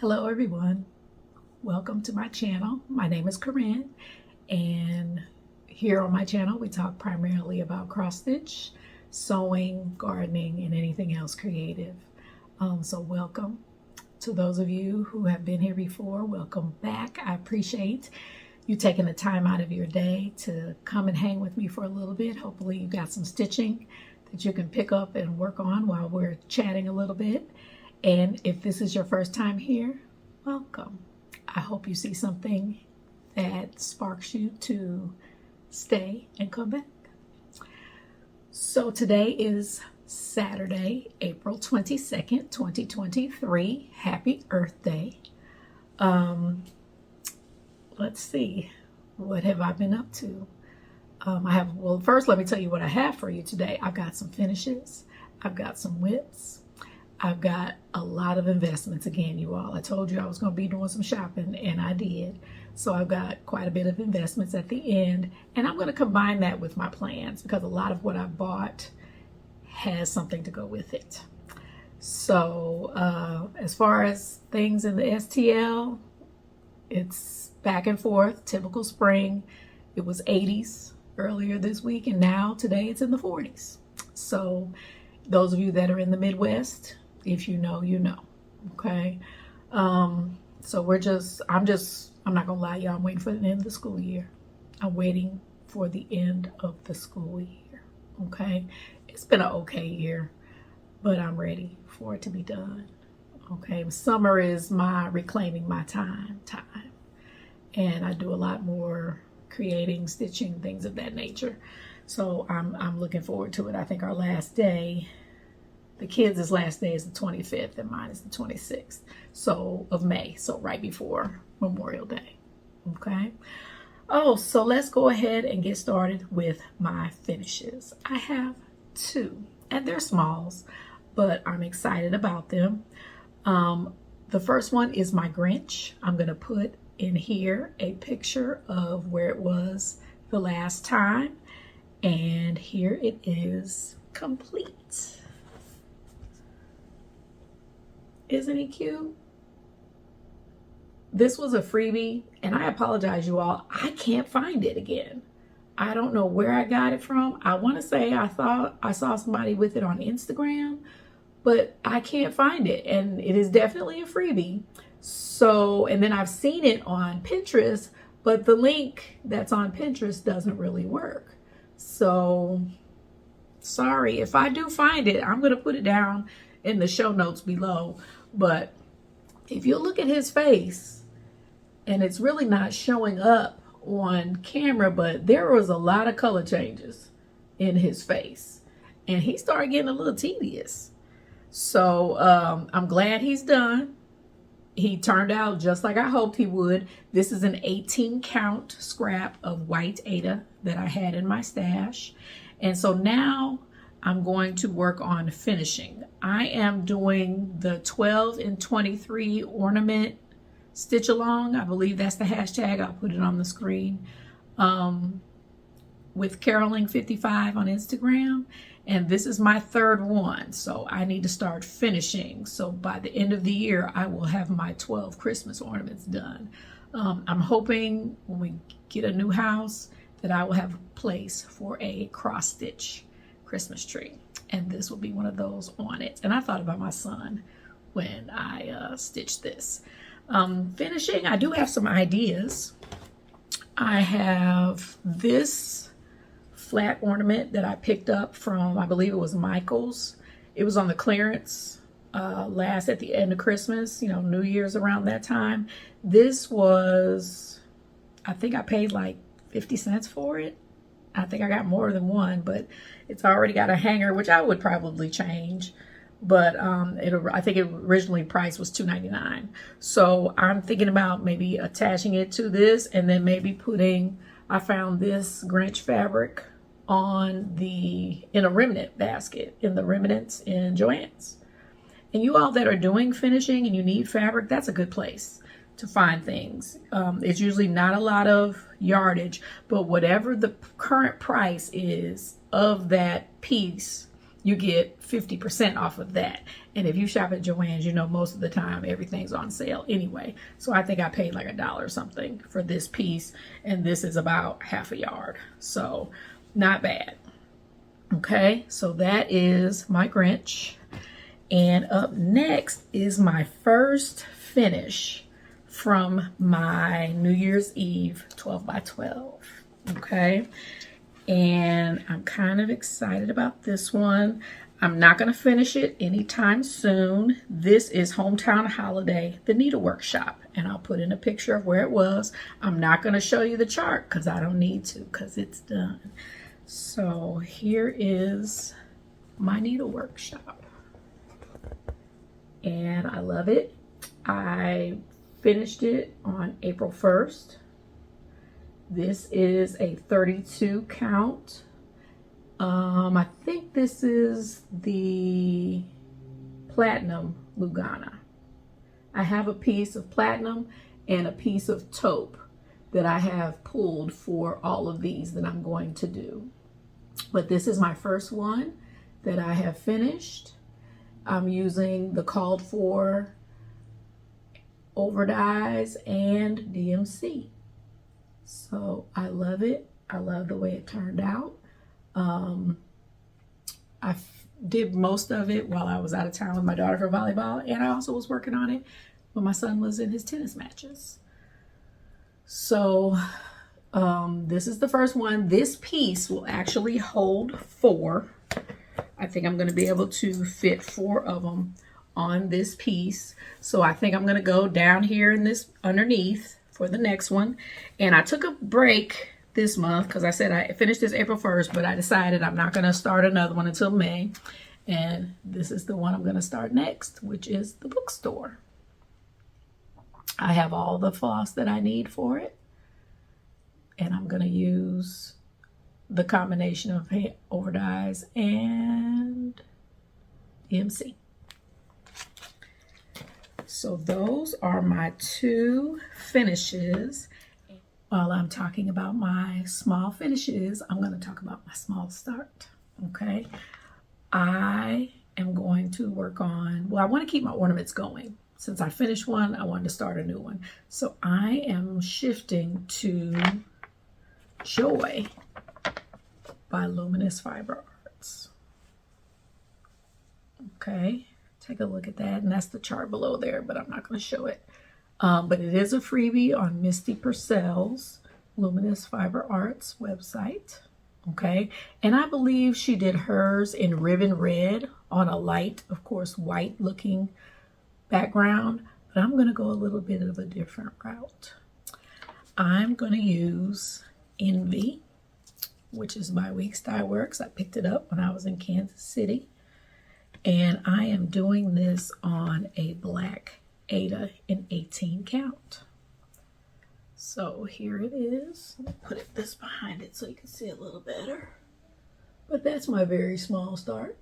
Hello everyone, welcome to my channel. My name is Corinne, and here on my channel we talk primarily about cross stitch, sewing, gardening, and anything else creative. So welcome to those of you who have been here before. Welcome back. I appreciate you taking the time out of your day to come and hang with me for a little bit. Hopefully you got some stitching that you can pick up and work on while we're chatting a little bit. And if this is your first time here, welcome. I hope you see something that sparks you to stay and come back. So today is Saturday, April 22nd, 2023. Happy Earth Day. Let's see, what have I been up to? Well, first let me tell you what I have for you today. I've got some finishes. I've got some WIPS. I've got a lot of investments again, you all. I told you I was going to be doing some shopping, and I did. So I've got quite a bit of investments at the end, and I'm going to combine that with my plans because a lot of what I bought has something to go with it. So as far as things in the STL, it's back and forth, typical spring. It was 80s earlier this week, and now today it's in the 40s. So those of you that are in the Midwest, if you know, you know. Okay. So I'm not gonna lie, y'all, I'm waiting for the end of the school year. I'm waiting for the end of the school year. Okay. It's been an okay year, but I'm ready for it to be done. Okay. Summer is my reclaiming my time. And I do a lot more creating, stitching, things of that nature. So I'm looking forward to it. I think our last day, the kids' last day is the 25th and mine is the 26th of May. So right before Memorial Day. Okay. Oh, so let's go ahead and get started with my finishes. I have two, and they're smalls, but I'm excited about them. The first one is my Grinch. I'm going to put in here a picture of where it was the last time. And here it is complete. Isn't he cute? This was a freebie, and I apologize, you all. I can't find it again. I don't know where I got it from. I want to say I thought I saw somebody with it on Instagram, but I can't find it. And it is definitely a freebie. So, and then I've seen it on Pinterest, but the link that's on Pinterest doesn't really work. So, sorry. If I do find it, I'm going to put it down in the show notes below. But if you look at his face, and it's really not showing up on camera, but there was a lot of color changes in his face. And he started getting a little tedious. So, I'm glad he's done. He turned out just like I hoped he would. This is an 18 count scrap of white Aida that I had in my stash. And so now I'm going to work on finishing. I am doing the 12 and 23 ornament stitch along. I believe that's the hashtag. I'll put it on the screen. With Caroling55 on Instagram. And this is my third one, so I need to start finishing. So by the end of the year, I will have my 12 Christmas ornaments done. I'm hoping when we get a new house that I will have a place for a cross stitch Christmas tree. And this will be one of those on it. And I thought about my son when I stitched this. Finishing, I do have some ideas. I have this flat ornament that I picked up from, I believe it was Michael's. It was on the clearance at the end of Christmas, New Year's around that time. This was, I think I paid like 50 cents for it. I think I got more than one, but it's already got a hanger, which I would probably change. But I think it originally price was $2.99. So I'm thinking about maybe attaching it to this and then maybe I found this Grinch fabric in a remnant basket, in the remnants in Joann's. And you all that are doing finishing and you need fabric, that's a good place to find things. It's usually not a lot of yardage, but whatever the current price is of that piece, you get 50% off of that. And if you shop at Joann's, you know, most of the time everything's on sale anyway. So I think I paid like $1 or something for this piece, and this is about half a yard. So not bad. Okay, so that is my Grinch. And up next is my first finish from my New Year's Eve 12 by 12. Okay, and I'm kind of excited about this one. I'm not going to finish it anytime soon. This is Hometown Holiday, the Needlework shop, and I'll put in a picture of where it was. I'm not going to show you the chart because I don't need to, because it's done. So here is my Needlework shop, and I love it. I finished it on April 1st. This is a 32 count. I think this is the Platinum Lugana. I have a piece of Platinum and a piece of taupe that I have pulled for all of these that I'm going to do. But this is my first one that I have finished. I'm using the called for overdyes and DMC. So I love it. I love the way it turned out. I did most of it while I was out of town with my daughter for volleyball, and I also was working on it when my son was in his tennis matches. So this is the first one. This piece will actually hold 4. I think I'm going to be able to fit 4 of them on this piece. So I think I'm going to go down here in this underneath for the next one. And I took a break this month because I said I finished this April 1st, but I decided I'm not going to start another one until May. And this is the one I'm going to start next, which is the bookstore. I have all the floss that I need for it. And I'm going to use the combination of overdyes and DMC. So those are my 2 finishes. While I'm talking about my small finishes, I'm going to talk about my small start. Okay, I am going to work on, well, I want to keep my ornaments going. Since I finished one, I wanted to start a new one. So I am shifting to Joy by Luminous Fiber Arts. Okay, take a look at that, and that's the chart below there, but I'm not going to show it. But it is a freebie on Misty Purcell's Luminous Fiber Arts website. Okay, and I believe she did hers in ribbon red on a light, of course, white looking background, but I'm going to go a little bit of a different route. I'm going to use Envy, which is by Weeks Dye Works. I picked it up when I was in Kansas City, and I am doing this on a black Ada in 18 count. So here it is. Let me put this behind it so you can see it a little better. But that's my very small start.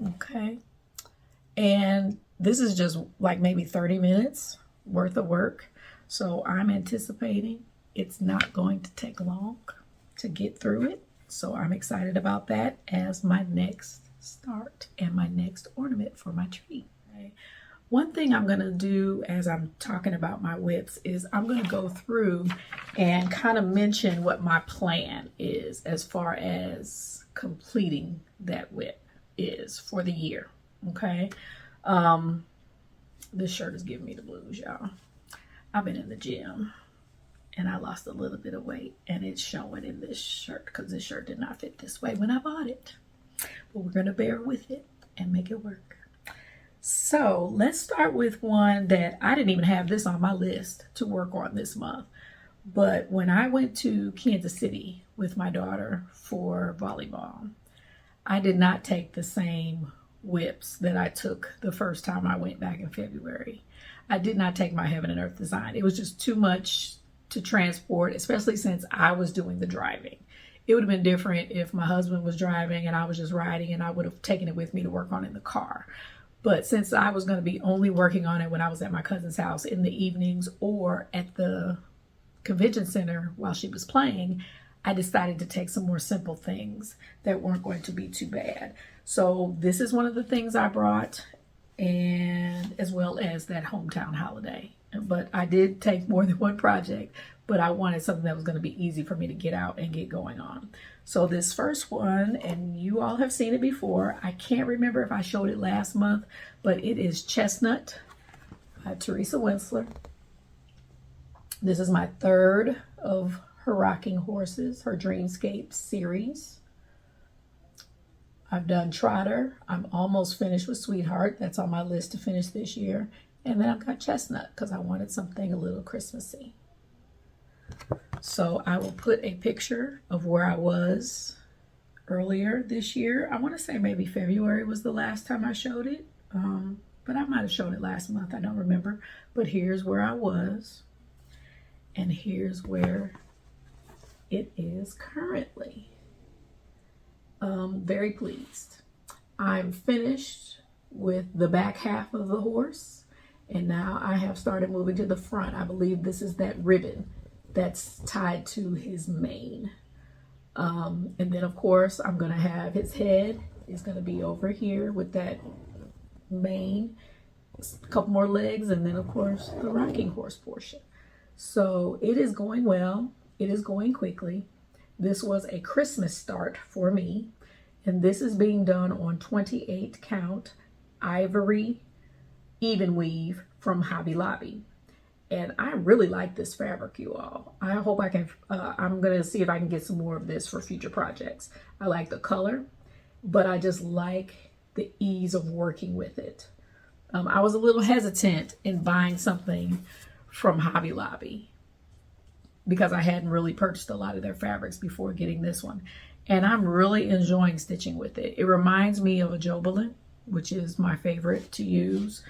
Okay. And this is just like maybe 30 minutes worth of work. So I'm anticipating it's not going to take long to get through it. So I'm excited about that as my next start and my next ornament for my tree. Okay. One thing I'm going to do as I'm talking about my WIPS is I'm going to go through and kind of mention what my plan is as far as completing that WIP is for the year. Okay. This shirt is giving me the blues, y'all. I've been in the gym and I lost a little bit of weight, and it's showing in this shirt because this shirt did not fit this way when I bought it. But we're going to bear with it and make it work. So let's start with one that I didn't even have this on my list to work on this month. But when I went to Kansas City with my daughter for volleyball, I did not take the same WIPS that I took the first time I went back in February. I did not take my Heaven and Earth design. It was just too much to transport, especially since I was doing the driving. It would have been different if my husband was driving and I was just riding, and I would have taken it with me to work on in the car. But since I was going to be only working on it when I was at my cousin's house in the evenings or at the convention center while she was playing, I decided to take some more simple things that weren't going to be too bad. So this is one of the things I brought, and as well as that hometown holiday. But I did take more than one project, but I wanted something that was going to be easy for me to get out and get going on. So this first one, and you all have seen it before, I can't remember if I showed it last month, but it is Chestnut by Teresa Wenztler. This is my third of her Rocking Horses, her Dreamscape series. I've done Trotter. I'm almost finished with Sweetheart. That's on my list to finish this year. And then I've got Chestnut because I wanted something a little Christmassy. So I will put a picture of where I was earlier this year. I want to say maybe February was the last time I showed it. But I might have shown it last month. I don't remember. But here's where I was. And here's where it is currently. Very pleased. I'm finished with the back half of the horse. And now I have started moving to the front. I believe this is that ribbon that's tied to his mane. And then of course I'm gonna have his head is gonna be over here with that mane, a couple more legs, and then of course the rocking horse portion. So it is going well. It is going quickly. This was a Christmas start for me, and this is being done on 28 count ivory even weave from Hobby Lobby. And I really like this fabric, you all. I hope I can, I'm gonna see if I can get some more of this for future projects. I like the color, but I just like the ease of working with it. I was a little hesitant in buying something from Hobby Lobby because I hadn't really purchased a lot of their fabrics before getting this one. And I'm really enjoying stitching with it. It reminds me of a Jobelin, which is my favorite to use.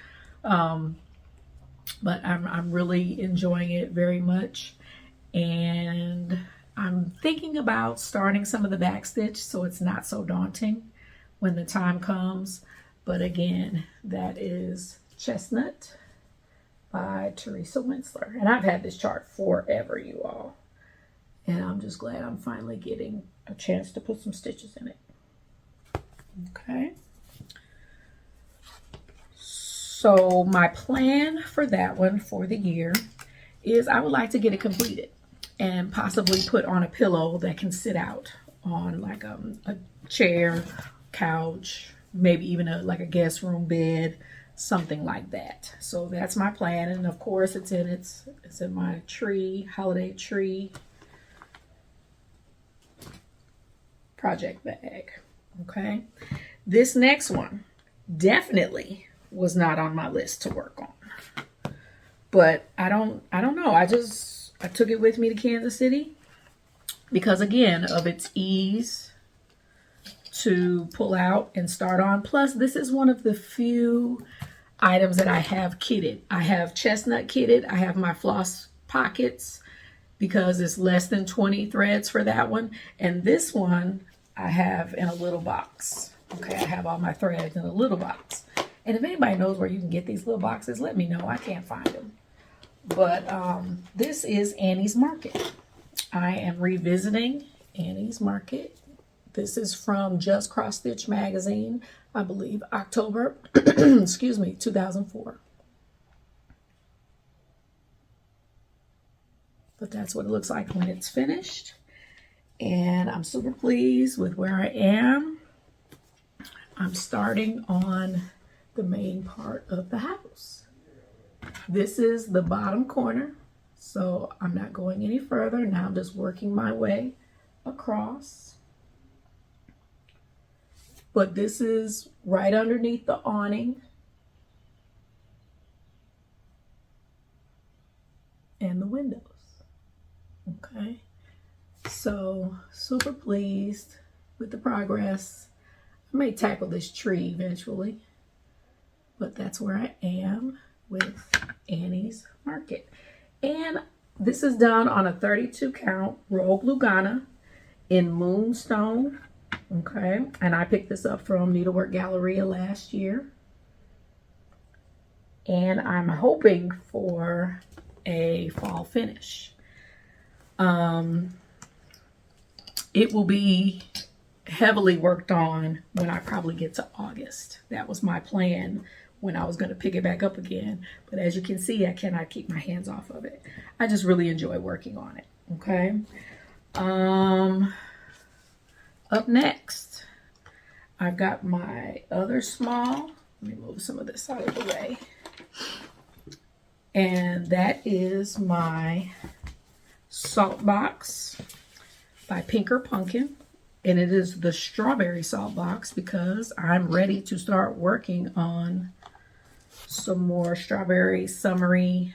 But I'm really enjoying it very much. And I'm thinking about starting some of the back stitch so it's not so daunting when the time comes. But again, that is Chestnut by Teresa Wenztler. And I've had this chart forever, you all. And I'm just glad I'm finally getting a chance to put some stitches in it. Okay. So my plan for that one for the year is I would like to get it completed and possibly put on a pillow that can sit out on like a chair, couch, maybe even like a guest room bed, something like that. So that's my plan. And of course it's in my tree, holiday tree project bag. Okay. This next one definitely was not on my list to work on, but I don't know. I took it with me to Kansas City because again of its ease to pull out and start on. Plus this is one of the few items that I have kitted. I have Chestnut kitted. I have my floss pockets because it's less than 20 threads for that one. And this one I have in a little box. Okay, I have all my threads in a little box. And if anybody knows where you can get these little boxes, let me know. I can't find them. But this is Annie's Market. I am revisiting Annie's Market. This is from Just Cross Stitch magazine, I believe, October, excuse me, 2004. But that's what it looks like when it's finished. And I'm super pleased with where I am. I'm starting on the main part of the house. This is the bottom corner, so I'm not going any further. Now I'm just working my way across. But this is right underneath the awning. And the windows. Okay. So super pleased with the progress. I may tackle this tree eventually, but that's where I am with Annie's Market. And this is done on a 32 count Rogue Lugana in Moonstone. Okay, and I picked this up from Needlework Galleria last year. And I'm hoping for a fall finish. it will be heavily worked on when I probably get to August. That was my plan when I was going to pick it back up again. But as you can see, I cannot keep my hands off of it. I just really enjoy working on it. Okay. Up next, I've got my other small. Let me move some of this out of the way. And that is my Saltbox by Punkin. And it is the strawberry Saltbox because I'm ready to start working on some more strawberry summery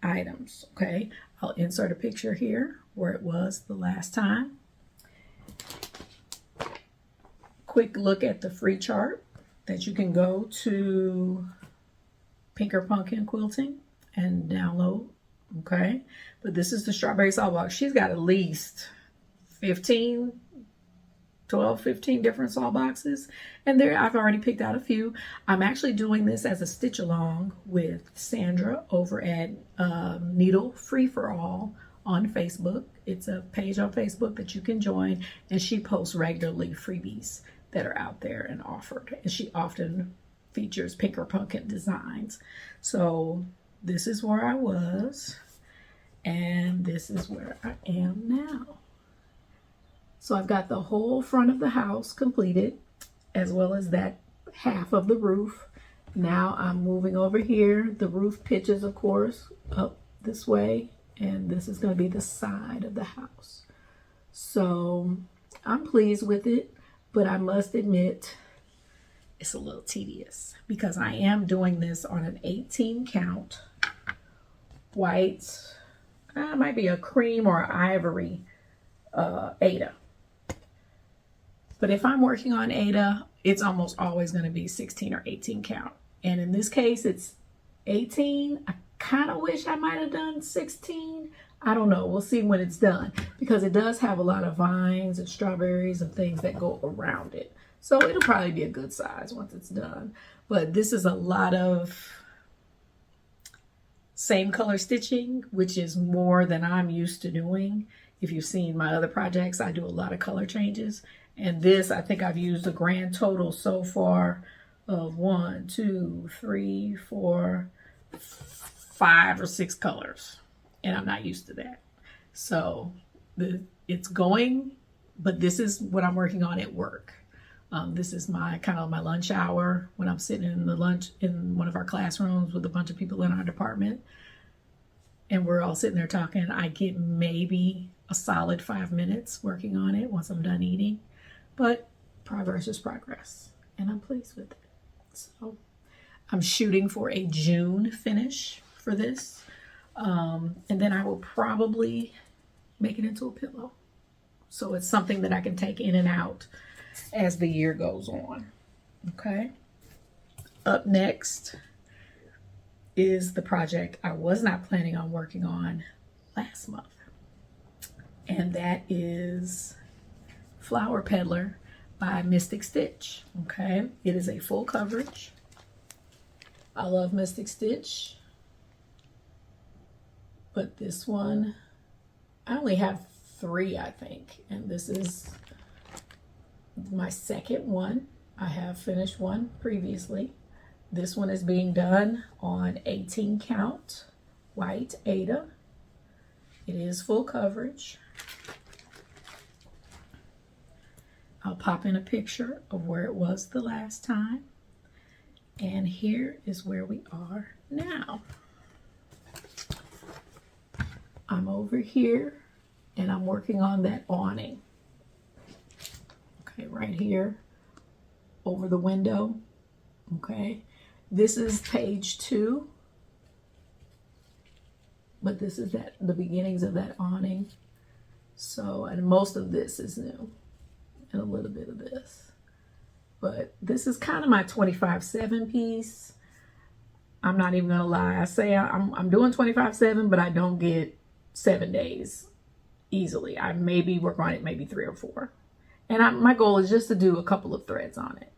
items. Okay, I'll insert a picture here where it was the last time. Quick look at the free chart that you can go to Punkin Quilting and download. Okay, but this is the strawberry Saltbox. She's got at least 15 different Saltboxes, and there I've already picked out a few. I'm actually doing this as a stitch along with Sandra over at Needle Free for All on Facebook. It's a page on Facebook that you can join, and she posts regularly freebies that are out there and offered, and she often features Punkin designs. So this is where I was, and this is where I am now. So I've got the whole front of the house completed, as well as that half of the roof. Now I'm moving over here. The roof pitches, of course, up this way, and this is going to be the side of the house. So I'm pleased with it, but I must admit it's a little tedious because I am doing this on an 18 count white, it might be a cream or ivory Aida. But if I'm working on Aida, it's almost always going to be 16 or 18 count. And in this case, it's 18. I kind of wish I might have done 16. I don't know. We'll see when it's done, because it does have a lot of vines and strawberries and things that go around it. So it'll probably be a good size once it's done. But this is a lot of same color stitching, which is more than I'm used to doing. If you've seen my other projects, I do a lot of color changes. And this, I think I've used a grand total so far of 1, 2, 3, 4, 5 or 6 colors. And I'm not used to that. So it's going, but this is what I'm working on at work. This is my kind of my lunch hour when I'm sitting in the lunch in one of our classrooms with a bunch of people in our department. And we're all sitting there talking. I get maybe a solid 5 minutes working on it once I'm done eating. But progress is progress, and I'm pleased with it. So I'm shooting for a June finish for this. And then I will probably make it into a pillow. So it's something that I can take in and out as the year goes on. Okay. Up next is the project I was not planning on working on last month. And that is Flower Peddler by Mystic Stitch. Okay, it is a full coverage. I love Mystic Stitch, but this one I only have 3, I think, and this is my second one. I have finished one previously. This one is being done on 18 count white Aida. It is full coverage. I'll pop in a picture of where it was the last time. And here is where we are now. I'm over here and I'm working on that awning. Okay, right here over the window. Okay, this is page 2. But this is the beginnings of that awning. So, and most of this is new. And a little bit of this, but this is kind of my 25/7 piece. I'm not even gonna lie. I say I'm doing 25/7, but I don't get 7 days easily. I maybe work on it maybe 3 or 4, and my goal is just to do a couple of threads on it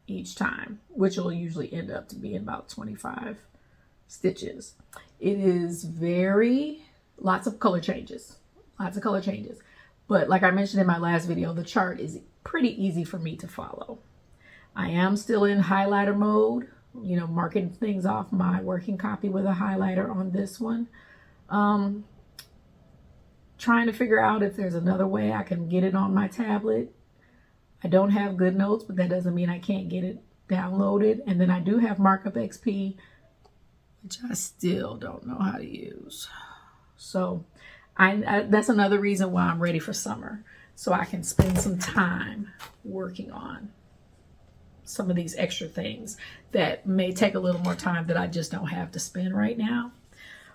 each time, which will usually end up to be about 25 stitches. It is lots of color changes, But like I mentioned in my last video, the chart is pretty easy for me to follow. I am still in highlighter mode, you know, marking things off my working copy with a highlighter on this one. Trying to figure out if there's another way I can get it on my tablet. I don't have GoodNotes, but that doesn't mean I can't get it downloaded. And then I do have Markup XP, which I still don't know how to use. So that's another reason why I'm ready for summer, so I can spend some time working on some of these extra things that may take a little more time that I just don't have to spend right now.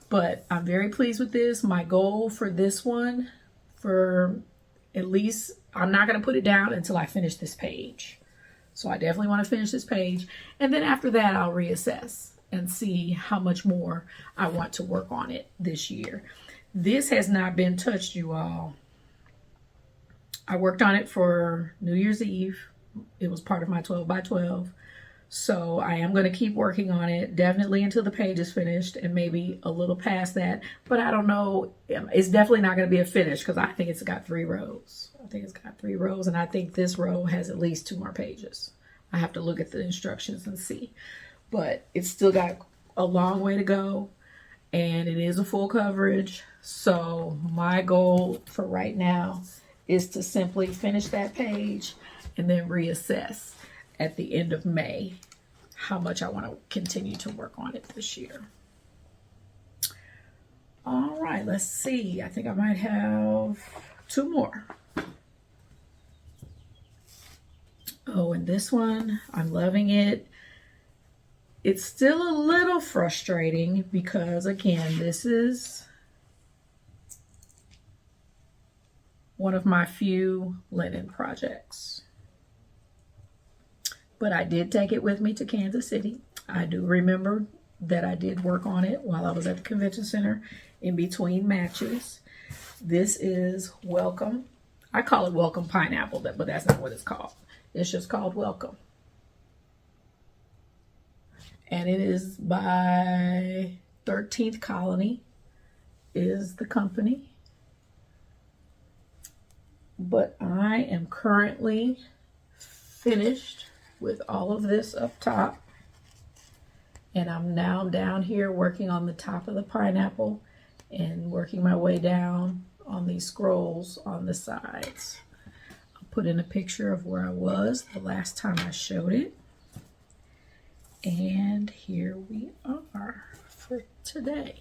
But I'm very pleased with this. My goal for this one, for at least, I'm not going to put it down until I finish this page. So I definitely want to finish this page. And then after that, I'll reassess and see how much more I want to work on it this year. This has not been touched, you all. I worked on it for New Year's Eve. It was part of my 12 by 12. So I am going to keep working on it, definitely until the page is finished, and maybe a little past that. But I don't know. It's definitely not going to be a finish because I think it's got 3 rows. I think it's got 3 rows, and I think this row has at least 2 more pages. I have to look at the instructions and see. But it's still got a long way to go, and it is a full coverage. So my goal for right now is to simply finish that page and then reassess at the end of May how much I want to continue to work on it this year. All right, let's see. I think I might have 2 more. Oh, and this one, I'm loving it. It's still a little frustrating because, again, this is one of my few linen projects. But I did take it with me to Kansas City. I do remember that I did work on it while I was at the convention center in between matches. This is Welcome. I call it Welcome Pineapple, but that's not what it's called. It's just called Welcome. And it is by 13th Colony is the company. But I am currently finished with all of this up top, and I'm now down here working on the top of the pineapple and working my way down on these scrolls on the sides. I'll put in a picture of where I was the last time I showed it, and here we are for today.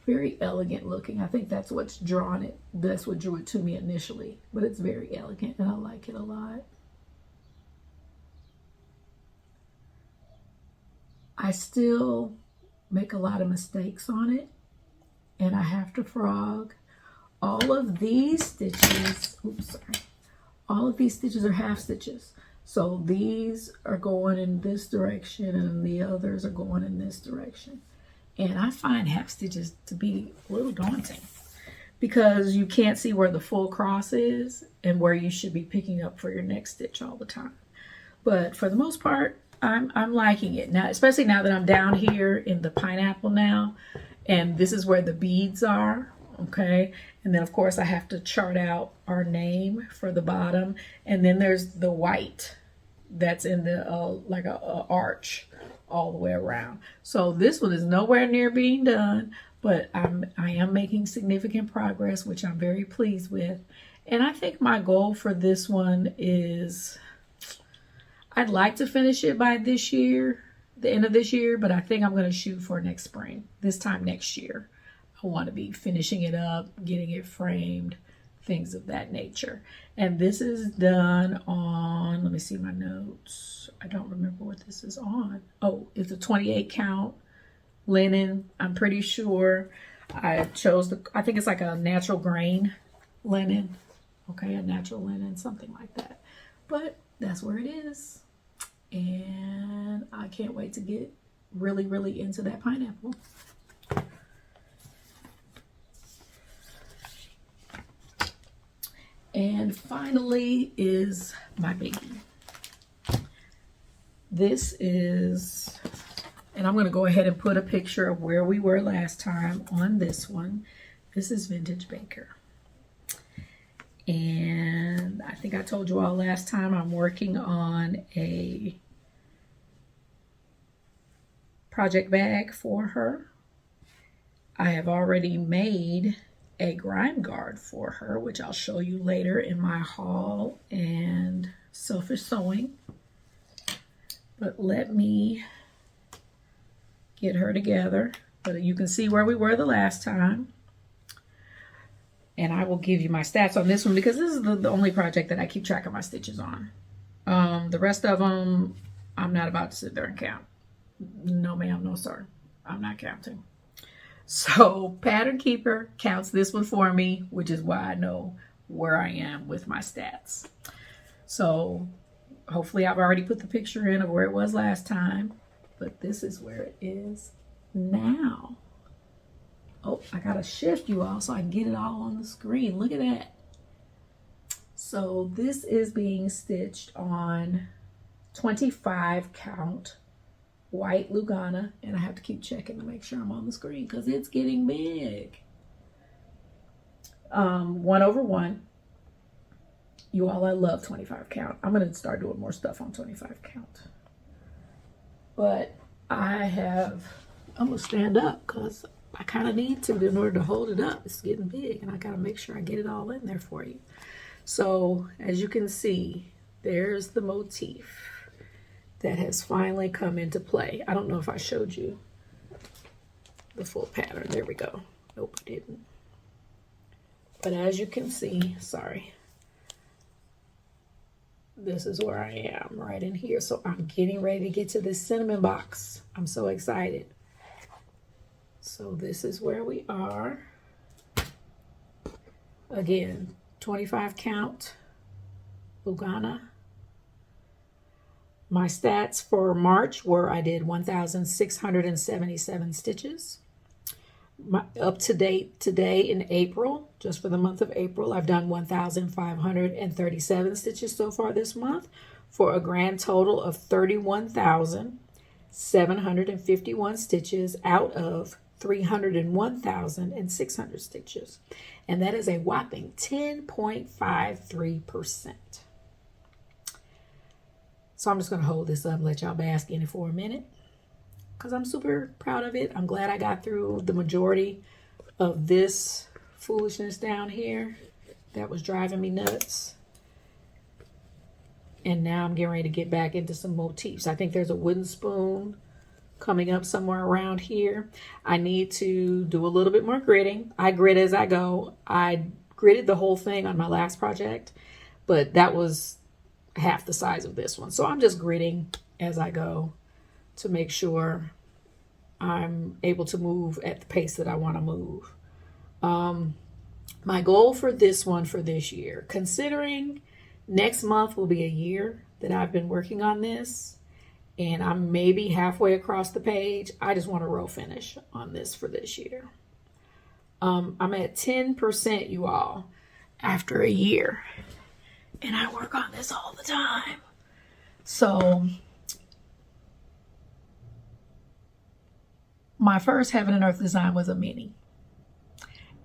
Very elegant looking. I think that's what's drawn it. That's what drew it to me initially, but it's very elegant and I like it a lot. I still make a lot of mistakes on it, and I have to frog. All of these stitches, all of these stitches are half stitches. So these are going in this direction and the others are going in this direction. And I find half stitches to be a little daunting because you can't see where the full cross is and where you should be picking up for your next stitch all the time. But for the most part, I'm liking it now, especially now that I'm down here in the pineapple now, and this is where the beads are, okay? And then of course I have to chart out our name for the bottom, and then there's the white that's in the like a arch all the way around. So this one is nowhere near being done, but I am making significant progress, which I'm very pleased with. And I think my goal for this one is, I'd like to finish it by this year, the end of this year, but I think I'm going to shoot for next spring. This time next year, I want to be finishing it up, getting it framed, things of that nature. And this is done on, let me see my notes. I don't remember what this is on. Oh, it's a 28 count linen. I'm pretty sure I chose I think it's like a natural grain linen. Okay, a natural linen, something like that. But that's where it is. And I can't wait to get really, really into that pineapple. And finally is my baby. This is, and I'm going to go ahead and put a picture of where we were last time on this one. This is Vintage Baker. And I think I told you all last time I'm working on a project bag for her. I have already made a grime guard for her, which I'll show you later in my haul and selfish sewing. But let me get her together. But you can see where we were the last time. And I will give you my stats on this one because this is the only project that I keep track of my stitches on. The rest of them, I'm not about to sit there and count. No ma'am, no sir. I'm not counting. So Pattern Keeper counts this one for me, which is why I know where I am with my stats. So hopefully I've already put the picture in of where it was last time, but this is where it is now. Oh, I gotta shift you all so I can get it all on the screen. Look at that. So this is being stitched on 25 count white Lugana, and I have to keep checking to make sure I'm on the screen because it's getting big. 1/1. You all, I love 25 count. I'm gonna start doing more stuff on 25 count. But I'm gonna stand up because I kind of need to in order to hold it up. It's getting big and I gotta make sure I get it all in there for you. So as you can see, there's the motif that has finally come into play. I don't know if I showed you the full pattern. There we go. Nope, I didn't. But as you can see, sorry, this is where I am right in here. So I'm getting ready to get to this cinnamon box. I'm so excited. So this is where we are. Again, 25 count Lugana. My stats for March were I did 1,677 stitches. Up to date today in April, just for the month of April, I've done 1,537 stitches so far this month for a grand total of 31,751 stitches out of 301,600 stitches. And that is a whopping 10.53%. So I'm just going to hold this up and let y'all bask in it for a minute because I'm super proud of it. I'm glad I got through the majority of this foolishness down here that was driving me nuts. And now I'm getting ready to get back into some motifs. I think there's a wooden spoon coming up somewhere around here. I need to do a little bit more gridding. I grid as I go. I gridded the whole thing on my last project, but that was half the size of this one. So I'm just gridding as I go to make sure I'm able to move at the pace that I want to move. My goal for this one for this year, considering next month will be a year that I've been working on this and I'm maybe halfway across the page, I just want to row finish on this for this year. I'm at 10%, you all, after a year. And I work on this all the time. So my first Heaven and Earth design was a mini.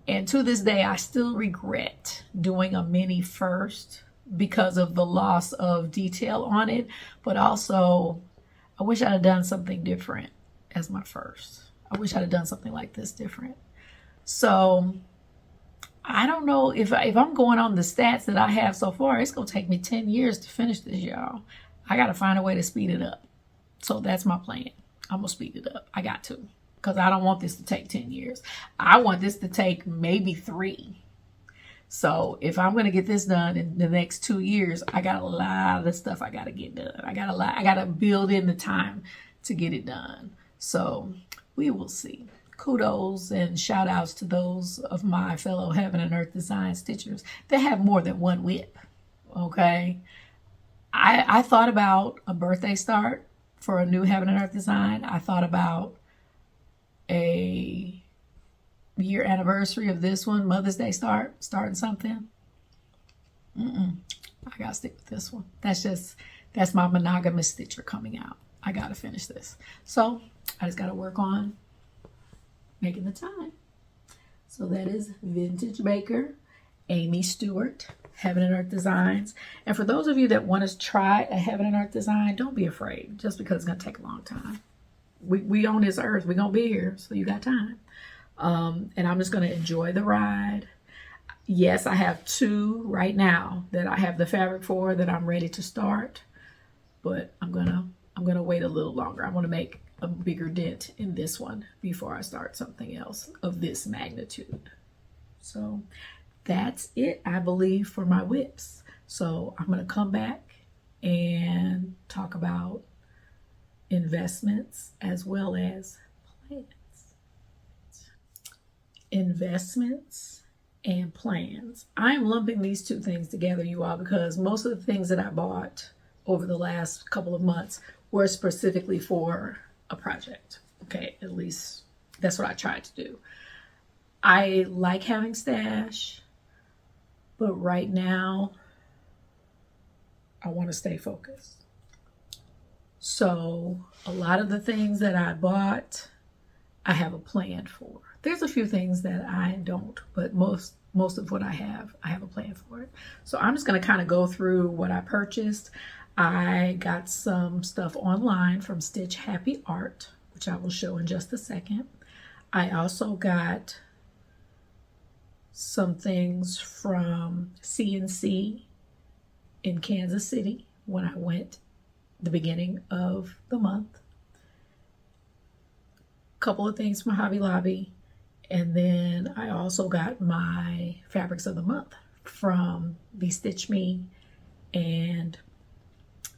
And to this day, I still regret doing a mini first because of the loss of detail on it. But also, I wish I'd have done something different as my first. I wish I'd have done something like this different. So I don't know if I'm going on the stats that I have so far, it's going to take me 10 years to finish this, y'all. I got to find a way to speed it up. So that's my plan. I'm going to speed it up. I got to, because I don't want this to take 10 years. I want this to take maybe 3. So if I'm going to get this done in the next 2 years, I got a lot of stuff I got to get done. I got to build in the time to get it done. So we will see. Kudos and shout outs to those of my fellow Heaven and Earth design stitchers that have more than one WIP. Okay. I thought about a birthday start for a new Heaven and Earth design. I thought about a year anniversary of this one, Mother's Day starting something. I gotta stick with this one. That's my monogamous stitcher coming out. I gotta finish this. So I just gotta work on making the time. So that is Vintage Baker, Amy Stewart. Heaven and Earth Designs. And for those of you that want to try a Heaven and Earth design, don't be afraid, just because it's going to take a long time. We on this earth, we're going to be here, so you got time. And I'm just going to enjoy the ride. Yes, I have 2 right now that I have the fabric for that I'm ready to start, but I'm gonna wait a little longer. I want to make a bigger dent in this one before I start something else of this magnitude. So that's it, I believe, for my WIPS. So I'm gonna come back and talk about investments as well as plans. Investments and plans. I'm lumping these 2 things together, you all, because most of the things that I bought over the last couple of months were specifically for a project. Okay, at least that's what I tried to do. I like having stash, but right now I want to stay focused. So a lot of the things that I bought, I have a plan for. There's a few things that I don't, but most of what I have a plan for it. So I'm just going to kind of go through what I purchased. I got some stuff online from Stitch Happy Art, which I will show in just a second. I also got some things from CNC in Kansas City when I went the beginning of the month. Couple of things from Hobby Lobby, and then I also got my fabrics of the month from Be Stitch Me and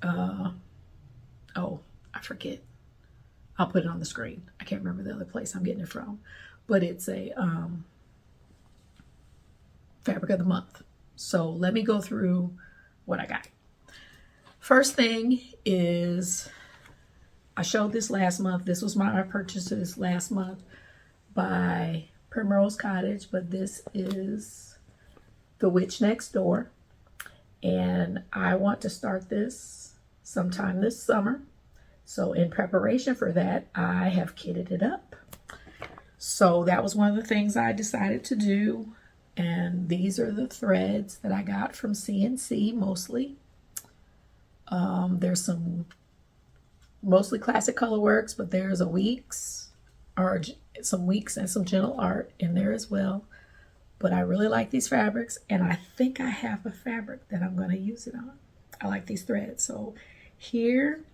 oh, I forget. I'll put it on the screen. I can't remember the other place I'm getting it from, but it's a fabric of the month. So let me go through what I got. First thing is, I showed this last month. This was my purchases last month by Primrose Cottage, but this is The Witch Next Door. And I want to start this sometime this summer. So in preparation for that, I have kitted it up. So that was one of the things I decided to do. And these are the threads that I got from CNC mostly. There's some mostly classic colorworks, but there's a Weeks, or some Weeks and some Gentle Art in there as well. But I really like these fabrics, and I think I have a fabric that I'm going to use it on. I like these threads. So here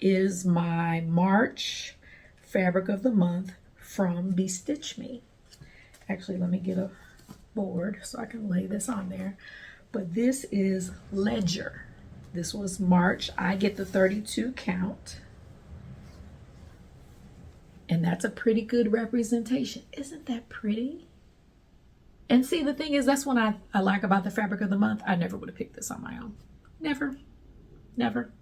is my March fabric of the month from Be Stitch Me. Actually, let me get a board so I can lay this on there. But this is Ledger. This was March. I get the 32 count. And that's a pretty good representation. Isn't that pretty? And see, the thing is, that's what I like about the fabric of the month. I never would have picked this on my own. Never. Never.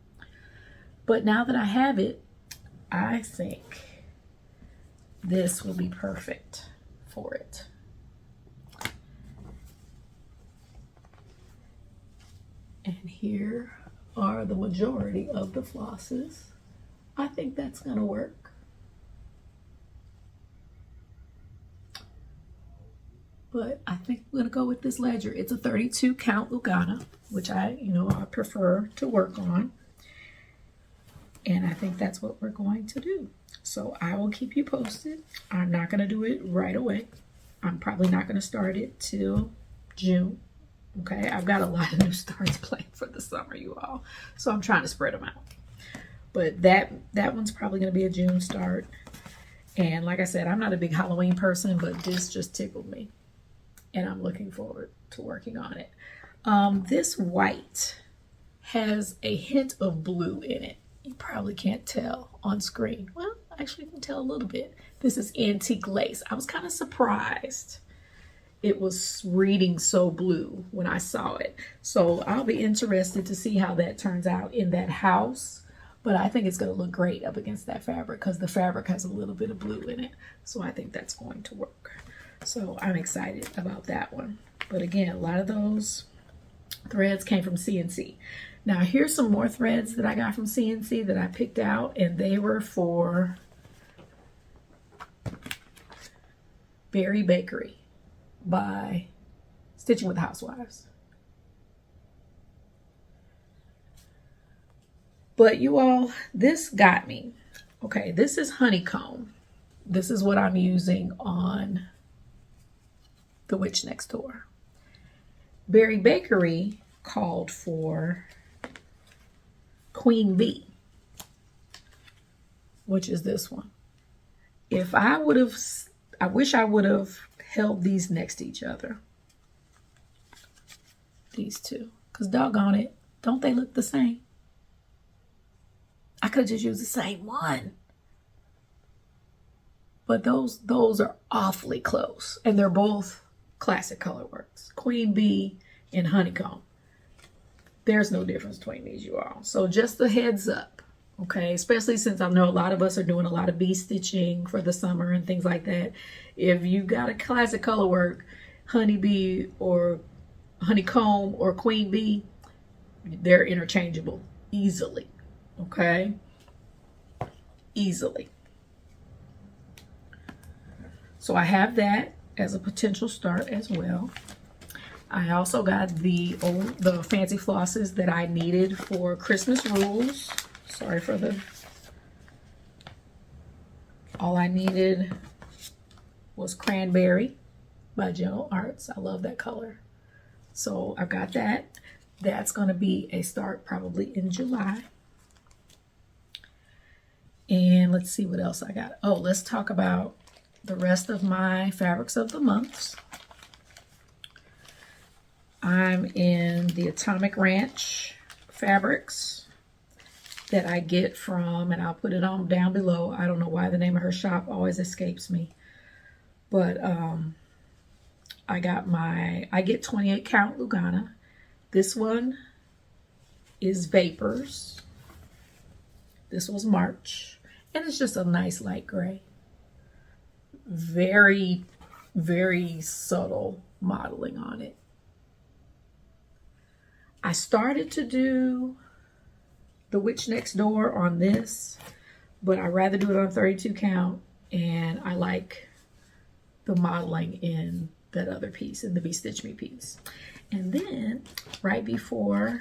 But now that I have it, I think this will be perfect for it. And here are the majority of the flosses. I think that's going to work. But I think I'm going to go with this Ledger. It's a 32 count Lugana, which I prefer to work on. And I think that's what we're going to do. So I will keep you posted. I'm not going to do it right away. I'm probably not going to start it till June. Okay, I've got a lot of new starts planned for the summer, you all. So I'm trying to spread them out. But that one's probably going to be a June start. And like I said, I'm not a big Halloween person, but this just tickled me. And I'm looking forward to working on it. This white has a hint of blue in it. You probably can't tell on screen. Well, actually you can tell a little bit. This is antique lace. I was kind of surprised it was reading so blue when I saw it. So I'll be interested to see how that turns out in that house. But I think it's going to look great up against that fabric because the fabric has a little bit of blue in it. So I think that's going to work. So I'm excited about that one. But again, a lot of those threads came from CNC. Now here's some more threads that I got from CNC that I picked out, and they were for Berry Bakery by Stitching with Housewives. But you all, this got me. Okay, this is honeycomb. This is what I'm using on The Witch Next Door. Berry Bakery called for Queen Bee, which is this one. If I would have, I wish I would have held these next to each other. These two. Because doggone it, don't they look the same? I could have just used the same one. But those are awfully close. And they're both classic colorworks. Queen Bee and Honeycomb. There's no difference between these, you all. So just a heads up, okay? Especially since I know a lot of us are doing a lot of bee stitching for the summer and things like that. If you got a classic colorwork, Honeybee or Honeycomb or Queen Bee, they're interchangeable easily, okay? Easily. So I have that as a potential start as well. I also got the fancy flosses that I needed for Christmas rules. Sorry for the... All I needed was Cranberry by Gentle Arts. I love that color. So I've got that. That's going to be a start probably in July. And let's see what else I got. Oh, let's talk about the rest of my fabrics of the months. I'm in the Atomic Ranch fabrics that I get from, and I'll put it on down below. I don't know why the name of her shop always escapes me. But I get 28 count Lugana. This one is Vapors. This was March. And it's just a nice light gray. Very, very subtle modeling on it. I started to do The Witch Next Door on this, but I'd rather do it on 32 count, and I like the modeling in that other piece, in the Be Stitch Me piece. And then, right before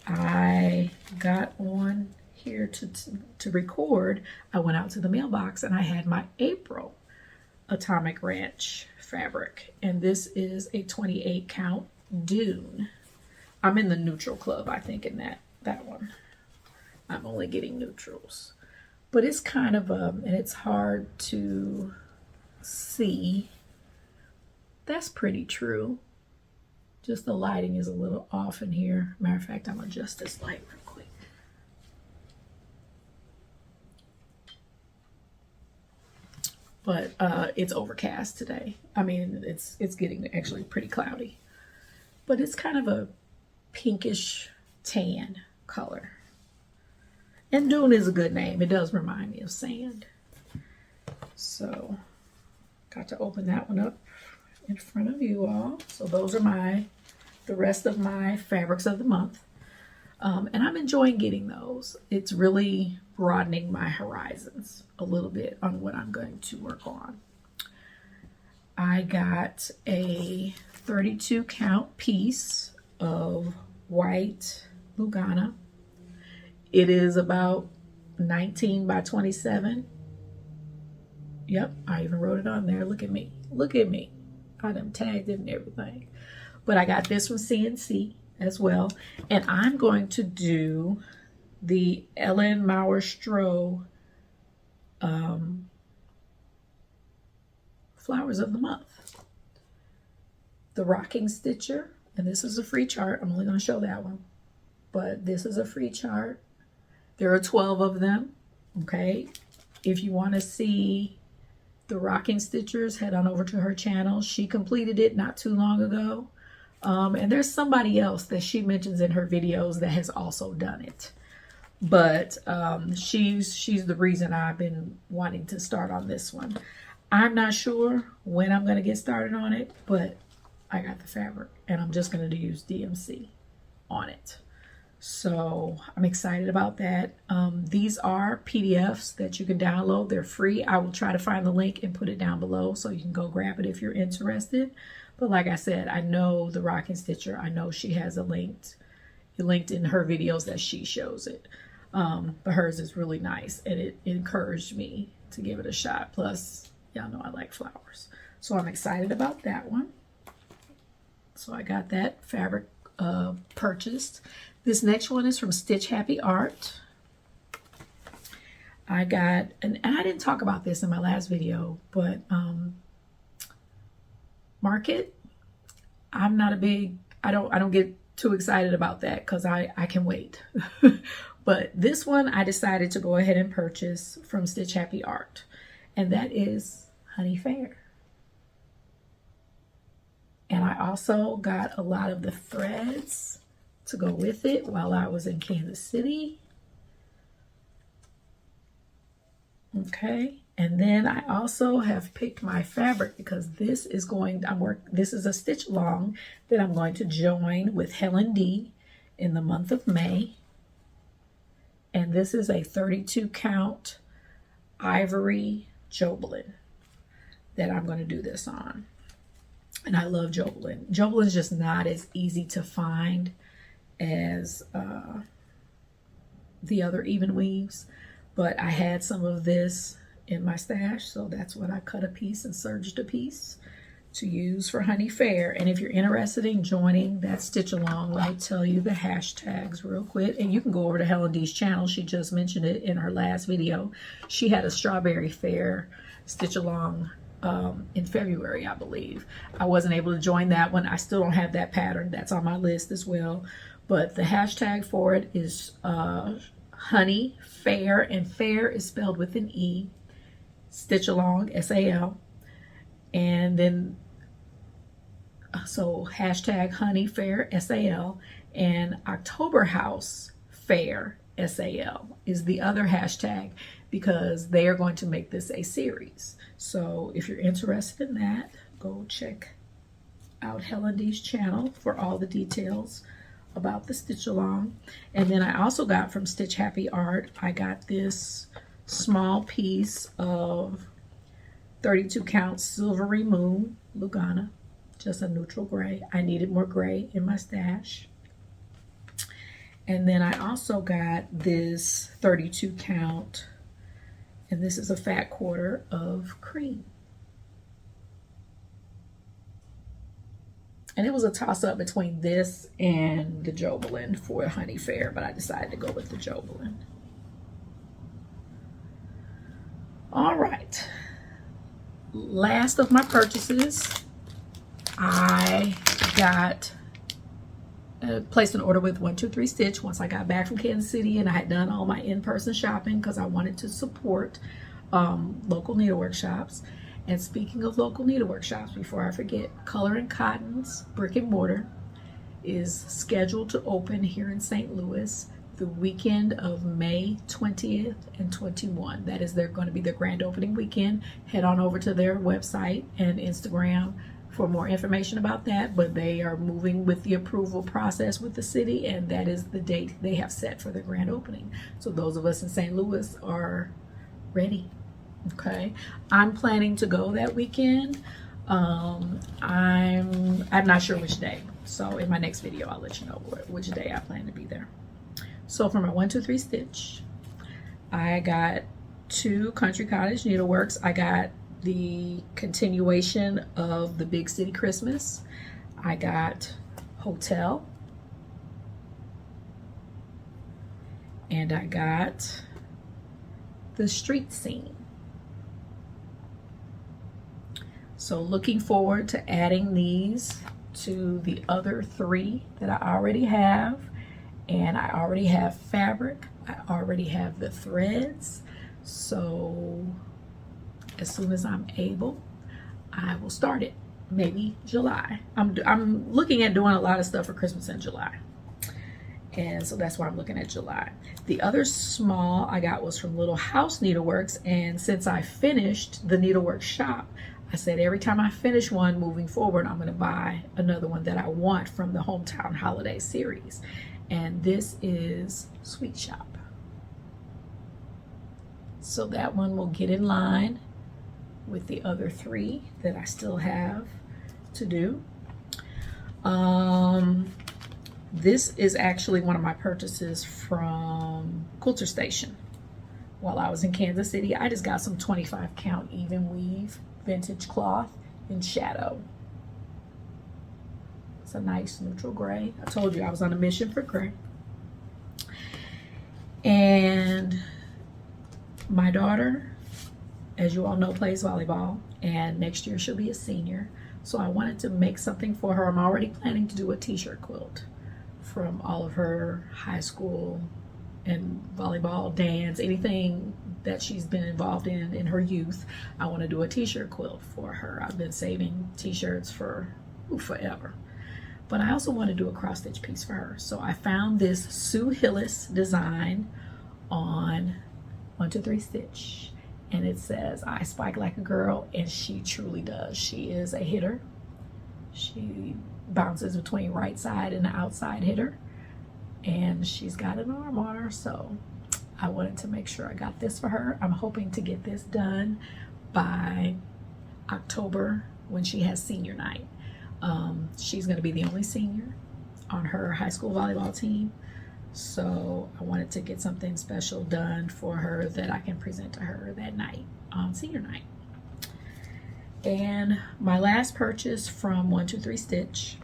I got on here to record, I went out to the mailbox and I had my April Atomic Ranch fabric. And this is a 28 count Dune. I'm in the neutral club, I think, in that one. I'm only getting neutrals. But it's kind of, and it's hard to see. That's pretty true. Just the lighting is a little off in here. Matter of fact, I'm gonna adjust this light real quick. But it's overcast today. I mean, it's getting actually pretty cloudy. But it's kind of a pinkish tan color. And Dune is a good name. It does remind me of sand. So, got to open that one up in front of you all. So those are the rest of my fabrics of the month. And I'm enjoying getting those. It's really broadening my horizons a little bit on what I'm going to work on. I got a 32 count piece of white Lugana. It is about 19 by 27. Yep, I even wrote it on there. Look at me. Look at me. I done tagged it and everything. But I got this from CNC as well. And I'm going to do the Ellen Mauer-Stroh Flowers of the Month. The Rocking Stitcher. And this is a free chart. I'm only going to show that one. But this is a free chart. There are 12 of them. Okay. If you want to see the Rocking Stitchers, head on over to her channel. She completed it not too long ago. And there's somebody else that she mentions in her videos that has also done it. But she's the reason I've been wanting to start on this one. I'm not sure when I'm going to get started on it, but I got the fabric and I'm just going to use DMC on it. So I'm excited about that. These are PDFs that you can download. They're free. I will try to find the link and put it down below so you can go grab it if you're interested. But like I said, I know the Rocking Stitcher. I know she has a link linked in her videos that she shows it. But hers is really nice, and it encouraged me to give it a shot. Plus, y'all know I like flowers. So I'm excited about that one. So I got that fabric purchased. This next one is from Stitch Happy Art. I got, and I didn't talk about this in my last video, but Market, I'm not a big, I don't get too excited about that because I can wait. But this one I decided to go ahead and purchase from Stitch Happy Art, and that is Honey Faire. And I also got a lot of the threads to go with it while I was in Kansas City. Okay, and then I also have picked my fabric because this is going, this is a Stitchalong that I'm going to join with Helen D in the month of May. And this is a 32 count ivory Jobelin that I'm going to do this on. And I love Jobelin. Jobelin is just not as easy to find as the other even weaves, but I had some of this in my stash, so that's what I cut a piece and serged a piece to use for Honey Faire. And if you're interested in joining that stitch along, let me tell you the hashtags real quick. And you can go over to Helen D's channel. She just mentioned it in her last video. She had a Strawberry Faire stitch along in February, I believe. I wasn't able to join that one. I still don't have that pattern. That's on my list as well. But the hashtag for it is Honey Faire, and Faire is spelled with an E. Stitchalong, S-A-L. And then, so hashtag Honey Faire, S-A-L, and October House Faire, S-A-L is the other hashtag, because they are going to make this a series. So if you're interested in that, go check out Helen D's channel for all the details about the stitch along. And then I also got from Stitch Happy Art, I got this small piece of 32 count Silvery Moon Lugana, just a neutral gray. I needed more gray in my stash. And then I also got this 32 count, and this is a fat quarter of cream. And it was a toss-up between this and the Jobelin for Honey Faire, but I decided to go with the Jobelin. All right. Last of my purchases, I got placed an order with 123 Stitch once I got back from Kansas City, and I had done all my in-person shopping because I wanted to support local needlework shops. And speaking of local needlework shops, before I forget, Color and Cotton's brick and mortar is scheduled to open here in St. Louis the weekend of May 20th and 21. That is going to be their grand opening weekend. Head on over to their website and Instagram for more information about that, but they are moving with the approval process with the city, and that is the date they have set for the grand opening. So those of us in St. Louis are ready. Okay, I'm planning to go that weekend. I'm not sure which day, so in my next video I'll let you know which day I plan to be there. So for my 123 Stitch, I got 2 Country Cottage Needleworks. I got the continuation of the Big City Christmas. I got Hotel, and I got the Street Scene. So looking forward to adding these to the other 3 that I already have. And I already have fabric. I already have the threads. So as soon as I'm able, I will start it. Maybe July. I'm looking at doing a lot of stuff for Christmas in July. And so that's why I'm looking at July. The other small I got was from Little House Needleworks. And since I finished the Needlework shop, I said every time I finish one moving forward, I'm going to buy another one that I want from the Hometown Holiday series. And this is Sweet Shop. So that one will get in line with the other 3 that I still have to do. This is actually one of my purchases from Quilter Station. While I was in Kansas City, I just got some 25 count even weave vintage cloth in shadow. It's a nice neutral gray. I told you I was on a mission for gray. And my daughter, as you all know, plays volleyball, and next year she'll be a senior. So I wanted to make something for her. I'm already planning to do a t-shirt quilt from all of her high school and volleyball, dance, anything that she's been involved in her youth. I want to do a t-shirt quilt for her. I've been saving t-shirts for forever. But I also want to do a cross stitch piece for her. So I found this Sue Hillis design on 123 Stitch. And it says, I spike like a girl, and she truly does. She is a hitter. She bounces between right side and the outside hitter. And she's got an arm on her, so I wanted to make sure I got this for her. I'm hoping to get this done by October when she has senior night. She's going to be the only senior on her high school volleyball team, so I wanted to get something special done for her that I can present to her that night on senior night. And my last purchase from 123 Stitch,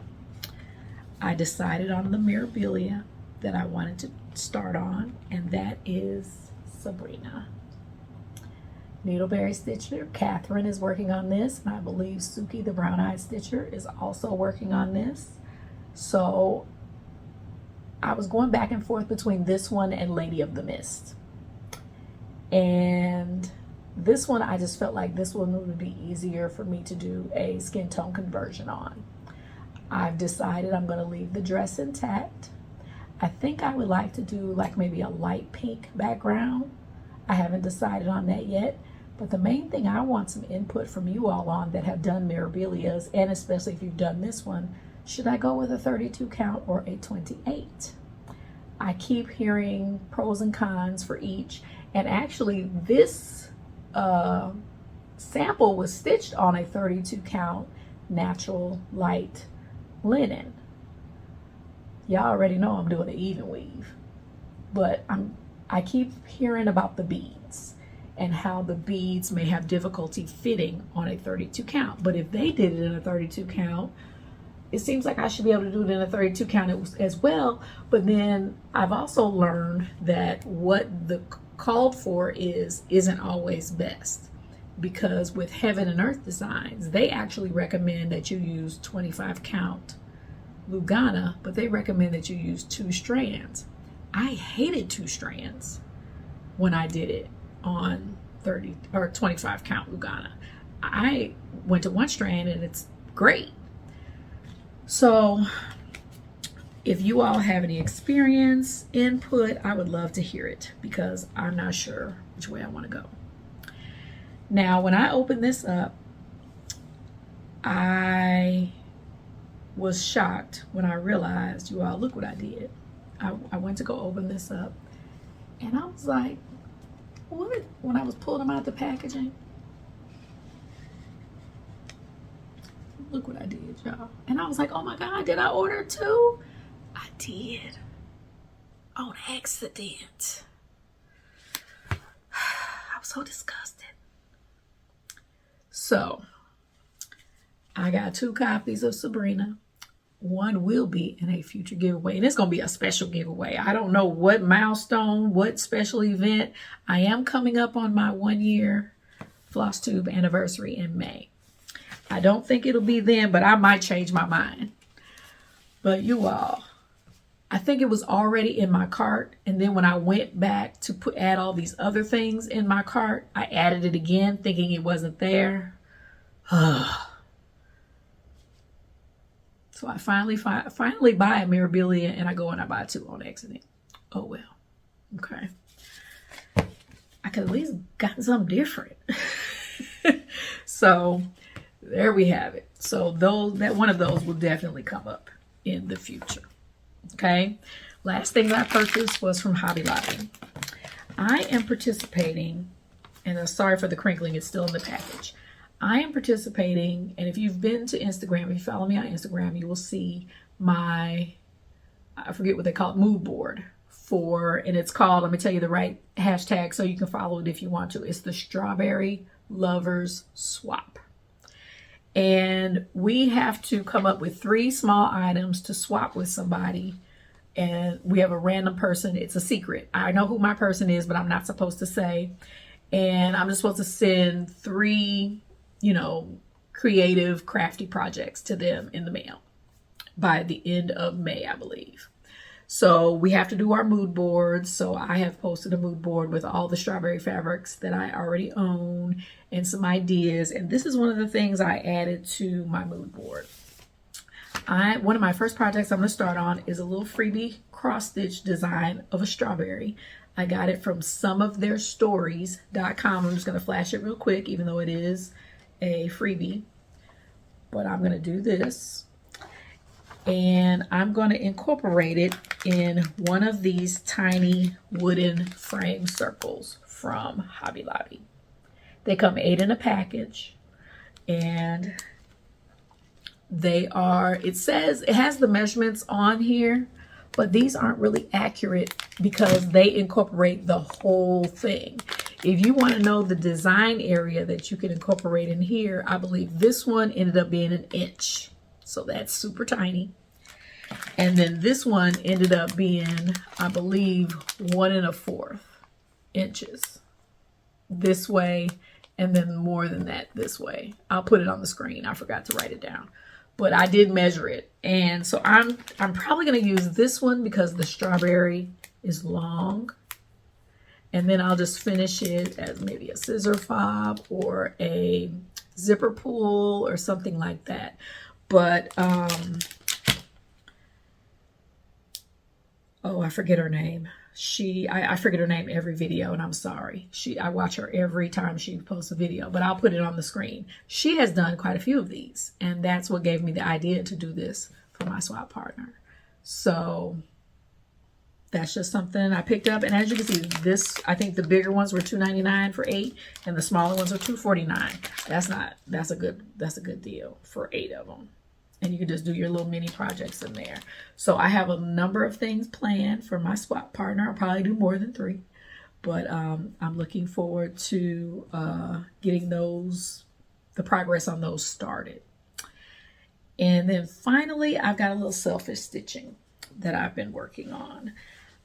I decided on the memorabilia that I wanted to start on, and that is Sabrina. Needleberry Stitcher, Catherine is working on this, and I believe Suki, the brown-eyed stitcher, is also working on this. So I was going back and forth between this one and Lady of the Mist. And this one, I just felt like this one would be easier for me to do a skin tone conversion on. I've decided I'm going to leave the dress intact. I think I would like to do like maybe a light pink background. I haven't decided on that yet. But the main thing I want some input from you all on that have done memorabilias, and especially if you've done this one, should I go with a 32 count or a 28? I keep hearing pros and cons for each. And actually this sample was stitched on a 32 count natural light linen. Y'all already know I'm doing an even weave, but I keep hearing about the beads and how the beads may have difficulty fitting on a 32 count. But if they did it in a 32 count, it seems like I should be able to do it in a 32 count as well. But then I've also learned that what the called for isn't always best, because with Heaven and Earth Designs, they actually recommend that you use 25 count Lugana, but they recommend that you use 2 strands. I hated 2 strands when I did it on 30 or 25 count Lugana. I went to 1 strand and it's great. So if you all have any experience, input, I would love to hear it, because I'm not sure which way I want to go. Now, when I opened this up, I was shocked when I realized, you all, look what I did. I went to go open this up, and I was like, what? When I was pulling them out the packaging, look what I did, y'all. And I was like, oh my God, did I order 2? I did. On accident. I'm so disgusted. So, I got 2 copies of Sabrina. One will be in a future giveaway, and it's going to be a special giveaway. I don't know what milestone, what special event. I am coming up on my 1-year Flosstube anniversary in May. I don't think it'll be then, but I might change my mind. But you all, I think it was already in my cart, and then when I went back to add all these other things in my cart, I added it again thinking it wasn't there. So I finally buy a memorabilia, and I go and I buy 2 on accident. Oh well. Okay. I could at least gotten something different. So there we have it. So that one of those will definitely come up in the future. Okay. Last thing that I purchased was from Hobby Lobby. I am participating, and I'm sorry for the crinkling, it's still in the package. I am participating, and if you've been to Instagram, if you follow me on Instagram, you will see my I forget what they call it, mood board for, and it's called, let me tell you the right hashtag so you can follow it if you want to. It's the Strawberry Lovers Swap. And we have to come up with 3 small items to swap with somebody. And we have a random person. It's a secret. I know who my person is, but I'm not supposed to say. And I'm just supposed to send 3, you know, creative, crafty projects to them in the mail by the end of May, I believe. So we have to do our mood boards. So I have posted a mood board with all the strawberry fabrics that I already own and some ideas. And this is one of the things I added to my mood board. One of my first projects I'm going to start on is a little freebie cross stitch design of a strawberry. I got it from someoftheirstories.com. I'm just going to flash it real quick, even though it is a freebie. But I'm going to do this. And I'm going to incorporate it in one of these tiny wooden frame circles from Hobby Lobby. They come 8 in a package, and they are, it says, it has the measurements on here, but these aren't really accurate because they incorporate the whole thing. If you want to know the design area that you can incorporate in here, I believe this one ended up being 1 inch. So that's super tiny. And then this one ended up being, I believe, 1 1/4 inches this way, and then more than that this way. I'll put it on the screen. I forgot to write it down, but I did measure it. And so I'm probably going to use this one because the strawberry is long. And then I'll just finish it as maybe a scissor fob or a zipper pull or something like that. But oh, I forget her name. I forget her name every video, and I'm sorry. I watch her every time she posts a video, but I'll put it on the screen. She has done quite a few of these, and that's what gave me the idea to do this for my swap partner. So that's just something I picked up. And as you can see, this, I think the bigger ones were $2.99 for 8, and the smaller ones are $2.49. That's a good deal for 8 of them. And you can just do your little mini projects in there. So I have a number of things planned for my swap partner. I'll probably do more than 3. But I'm looking forward to getting the progress on those started. And then finally, I've got a little selfish stitching that I've been working on.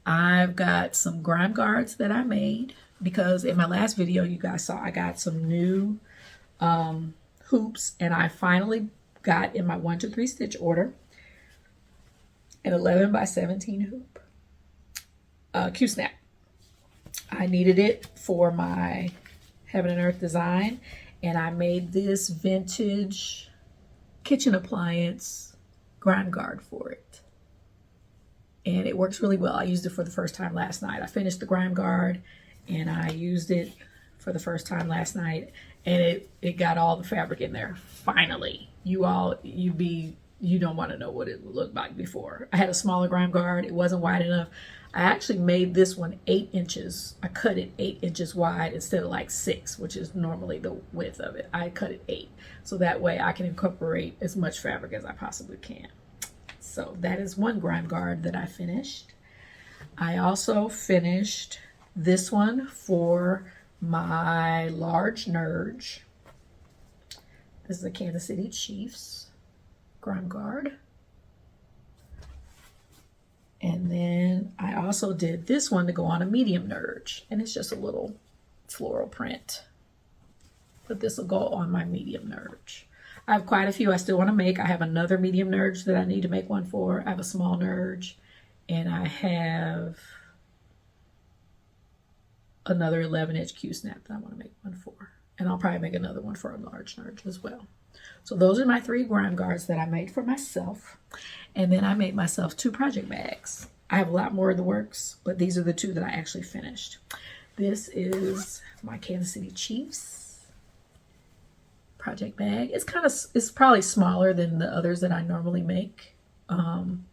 I've got some grime guards that I made because in my last video, you guys saw I got some new hoops, and I finally got in my 1, 2, 3 stitch order an 11 by 17 hoop Q-snap. I needed it for my Heaven and Earth design, and I made this vintage kitchen appliance grime guard for it, and it works really well. I used it for the first time last night. I finished the grime guard and I used it for the first time last night, and it got all the fabric in there finally. You don't want to know what it looked like before. I had a smaller grime guard. It wasn't wide enough. I actually made this one 8 inches. I cut it 8 inches wide instead of like 6, which is normally the width of it. I cut it 8. So that way I can incorporate as much fabric as I possibly can. So that is one grime guard that I finished. I also finished this one for my large nurge. This is a Kansas City Chiefs grime guard. And then I also did this one to go on a medium nurge, and it's just a little floral print. But this will go on my medium nurge. I have quite a few I still want to make. I have another medium nurge that I need to make one for. I have a small nurge, and I have another 11-inch Q-snap that I want to make one for. And I'll probably make another one for a large nurge as well. So those are my 3 grime guards that I made for myself. And then I made myself 2 project bags. I have a lot more in the works, but these are the 2 that I actually finished. This is my Kansas City Chiefs project bag. It's probably smaller than the others that I normally make. And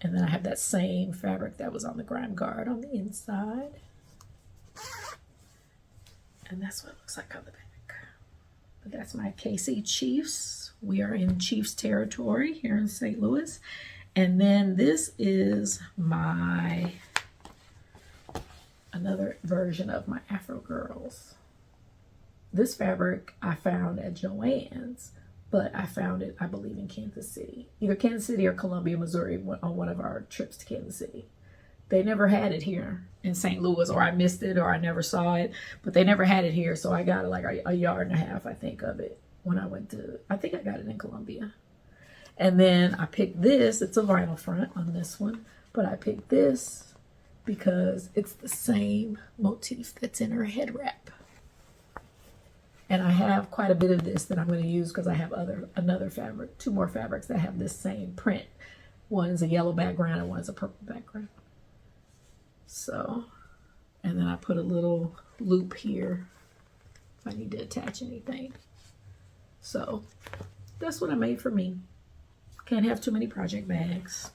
then I have that same fabric that was on the grime guard on the inside. And that's what it looks like on the back. But that's my KC Chiefs. We are in Chiefs territory here in St. Louis. And then this is my another version of my Afro Girls. This fabric I found at Joann's, but I found it, I believe, in Kansas City. Either Kansas City or Columbia, Missouri, on one of our trips to Kansas City. They never had it here in St. Louis, or I missed it, or I never saw it, but they never had it here, so I got like a yard and a half, I think, of it when I went to, I think I got it in Columbia. And then I picked this, it's a vinyl front on this one, but I picked this because it's the same motif that's in her head wrap. And I have quite a bit of this that I'm going to use because I have another fabric, 2 more fabrics that have this same print. One is a yellow background and one is a purple background. So, and then I put a little loop here if I need to attach anything. So that's what I made for me. Can't have too many project bags.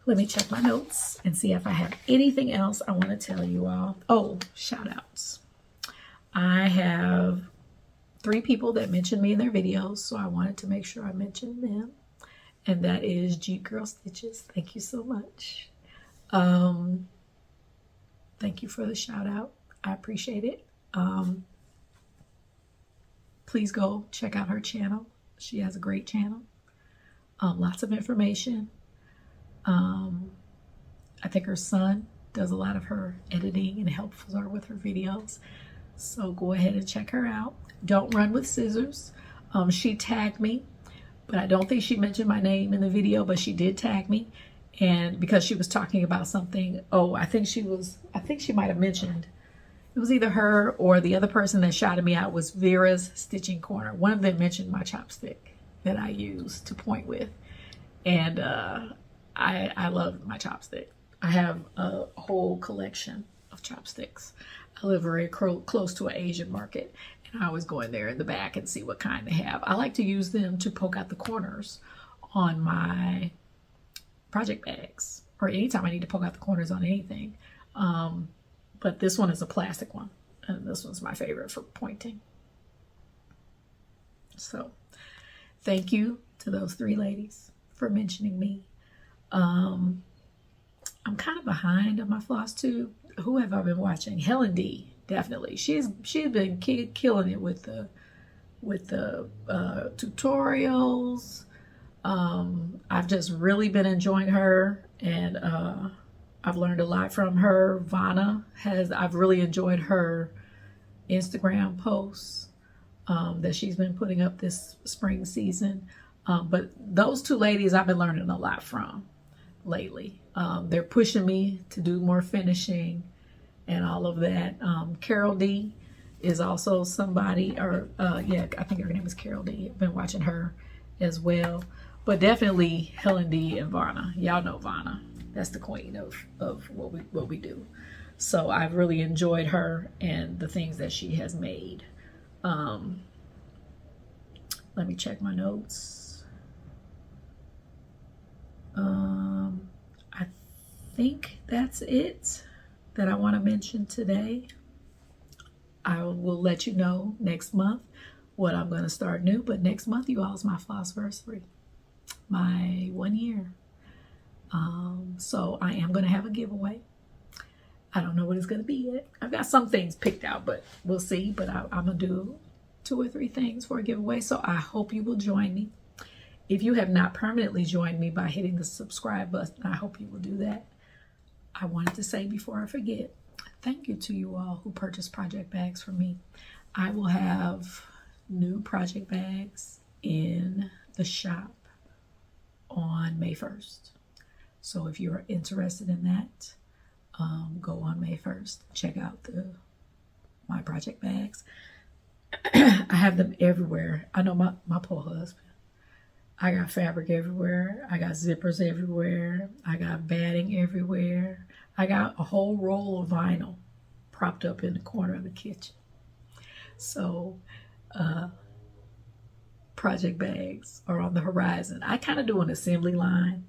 Let me check my notes and see if I have anything else I want to tell you all. Oh, shout outs. I have 3 people that mentioned me in their videos, so I wanted to make sure I mentioned them. And that is G Girl Stitches. Thank you so much. Thank you for the shout out. I appreciate it. Please go check out her channel. She has a great channel. Lots of information. I think her son does a lot of her editing and helps her with her videos. So go ahead and check her out. Don't run with scissors. She tagged me, but I don't think she mentioned my name in the video, but she did tag me. And because she was talking about something, I think she might have mentioned, it was either her or the other person that shouted me out was Vera's Stitching Corner. One of them mentioned my chopstick that I use to point with. And I love my chopstick. I have a whole collection of chopsticks. I live very close to an Asian market, and I always go in there in the back and see what kind they have. I like to use them to poke out the corners on my project bags, or anytime I need to poke out the corners on anything. But this one is a plastic one, and this one's my favorite for pointing. So thank you to those 3 ladies for mentioning me. I'm kind of behind on my Flosstube. Who have I been watching? Helen D, definitely. She's been killing it with the tutorials. I've just really been enjoying her, and I've learned a lot from her. I've really enjoyed her Instagram posts that she's been putting up this spring season. But those 2 ladies I've been learning a lot from lately. They're pushing me to do more finishing and all of that. Carol D is also somebody, I think her name is Carol D. I've been watching her as well. But definitely Helen D and Vanna. Y'all know Vanna. That's the queen of what we do. So I've really enjoyed her and the things that she has made. Let me check my notes. I think that's it that I want to mention today. I will let you know next month what I'm going to start new, but next month, you all, is my Flossversary, my 1 year. So I am going to have a giveaway. I don't know what it's going to be yet. I've got some things picked out, but we'll see. But I'm going to do 2 or 3 things for a giveaway. So I hope you will join me. If you have not permanently joined me by hitting the subscribe button, I hope you will do that. I wanted to say before I forget, thank you to you all who purchased project bags from me. I will have new project bags in the shop on May 1st. So if you're interested in that, go on May 1st. Check out my project bags. I have them everywhere. I know my poor husband. I got fabric everywhere. I got zippers everywhere. I got batting everywhere. I got a whole roll of vinyl propped up in the corner of the kitchen. So project bags are on the horizon. I kind of do an assembly line.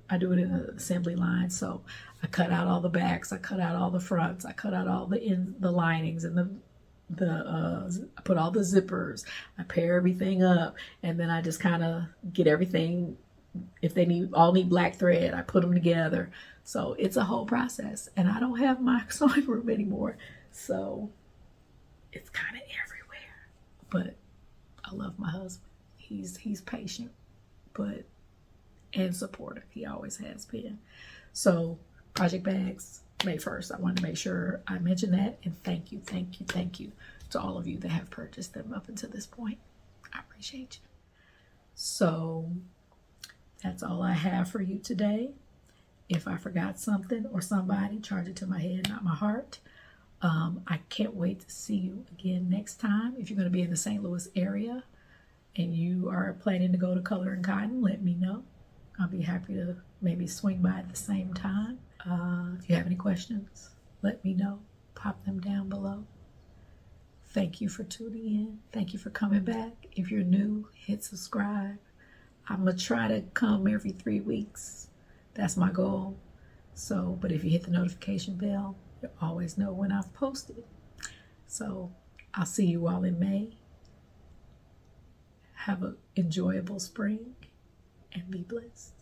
I do it in an assembly line. So I cut out all the backs. I cut out all the fronts. I cut out all the linings and I put all the zippers. I pair everything up, and then I just kind of get everything if they all need black thread, I put them together. So it's a whole process, and I don't have my sewing room anymore. So it's kind of everywhere, but I love my husband. He's patient, and supportive. He always has been. So project bags, May 1st. I wanted to make sure I mentioned that, and thank you to all of you that have purchased them up until this point. I appreciate you. So that's all I have for you today. If I forgot something or somebody, charge it to my head, not my heart. I can't wait to see you again next time. If you're going to be in the St. Louis area and you are planning to go to Color and Cotton, let me know. I'll be happy to maybe swing by at the same time. If you have any questions, let me know. Pop them down below. Thank you for tuning in. Thank you for coming back. If you're new, hit subscribe. I'm going to try to come every 3 weeks. That's my goal. So, but if you hit the notification bell, you'll always know when I've posted. So I'll see you all in May. Have an enjoyable spring and be blessed.